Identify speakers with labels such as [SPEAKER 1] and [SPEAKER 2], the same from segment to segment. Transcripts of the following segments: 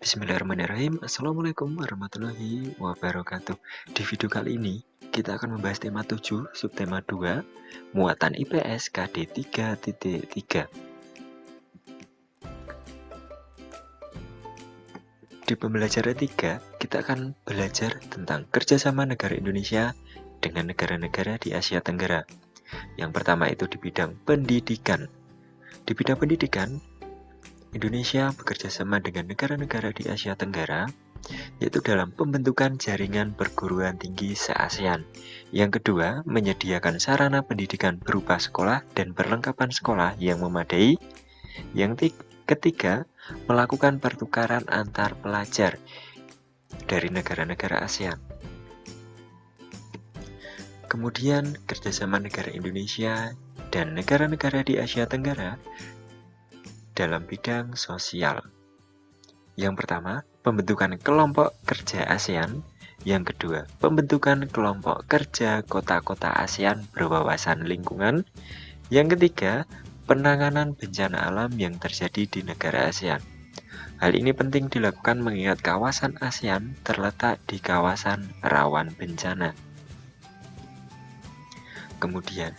[SPEAKER 1] Bismillahirrahmanirrahim. Assalamualaikum warahmatullahi wabarakatuh. Di video kali ini kita akan membahas tema 7, subtema 2, muatan IPS KD 3.3. Di pembelajaran 3, kita akan belajar tentang kerjasama negara Indonesia dengan negara-negara di Asia Tenggara. Yang pertama itu di bidang pendidikan. Di bidang pendidikan, Indonesia bekerja sama dengan negara-negara di Asia Tenggara, yaitu dalam pembentukan jaringan perguruan tinggi se-ASEAN. Yang kedua, menyediakan sarana pendidikan berupa sekolah dan perlengkapan sekolah yang memadai. Yang ketiga, melakukan pertukaran antar pelajar dari negara-negara ASEAN. Kemudian, kerjasama negara Indonesia dan negara-negara di Asia Tenggara dalam bidang sosial. Yang pertama, pembentukan kelompok kerja ASEAN. Yang kedua, pembentukan kelompok kerja kota-kota ASEAN berwawasan lingkungan. Yang ketiga, penanganan bencana alam yang terjadi di negara ASEAN. Hal ini penting dilakukan mengingat kawasan ASEAN terletak di kawasan rawan bencana. Kemudian,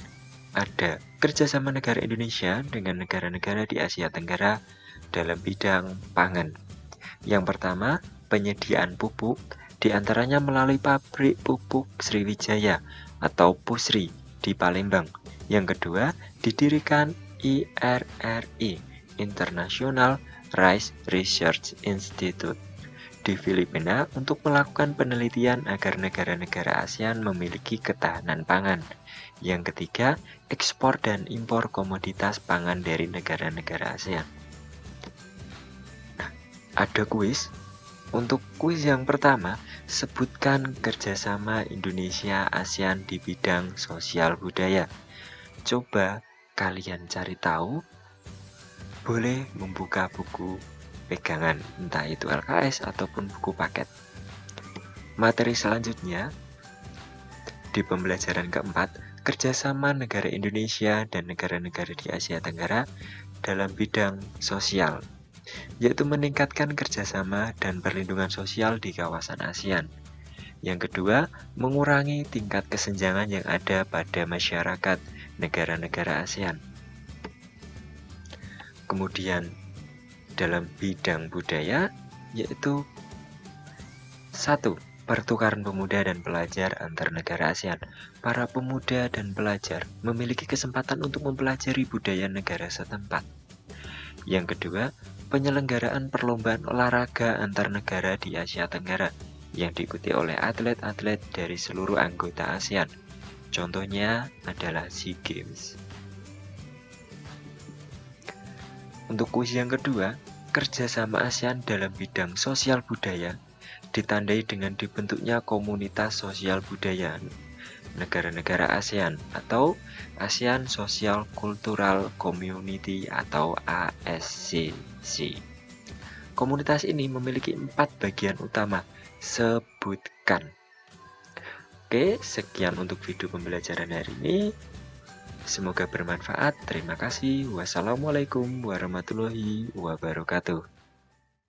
[SPEAKER 1] ada kerjasama negara Indonesia dengan negara-negara di Asia Tenggara dalam bidang pangan. Yang pertama, penyediaan pupuk, diantaranya melalui pabrik pupuk Sriwijaya atau PUSRI di Palembang. Yang kedua, didirikan IRRI, International Rice Research Institute, di Filipina untuk melakukan penelitian agar negara-negara ASEAN memiliki ketahanan pangan. Yang ketiga, ekspor dan impor komoditas pangan dari negara-negara ASEAN. Nah, ada kuis. Untuk kuis yang pertama, sebutkan kerjasama Indonesia ASEAN di bidang sosial budaya. Coba kalian cari tahu, boleh membuka buku pegangan, entah itu LKS ataupun buku paket. Materi selanjutnya, di pembelajaran keempat, kerjasama negara Indonesia dan negara-negara di Asia Tenggara dalam bidang sosial, yaitu meningkatkan kerjasama dan perlindungan sosial di kawasan ASEAN. Yang kedua, mengurangi tingkat kesenjangan yang ada pada masyarakat negara-negara ASEAN. Kemudian, dalam bidang budaya, yaitu 1. Pertukaran pemuda dan pelajar antar negara ASEAN. Para pemuda dan pelajar memiliki kesempatan untuk mempelajari budaya negara setempat. Yang kedua, penyelenggaraan perlombaan olahraga antar negara di Asia Tenggara yang diikuti oleh atlet-atlet dari seluruh anggota ASEAN. Contohnya adalah SEA Games. Untuk kuis yang kedua, kerjasama ASEAN dalam bidang sosial budaya ditandai dengan dibentuknya komunitas sosial budaya negara-negara ASEAN atau ASEAN Social Cultural Community atau ASCC. Komunitas ini memiliki 4 bagian utama. Sebutkan. Oke, sekian untuk video pembelajaran hari ini. Semoga bermanfaat. Terima kasih. Wassalamualaikum warahmatullahi wabarakatuh.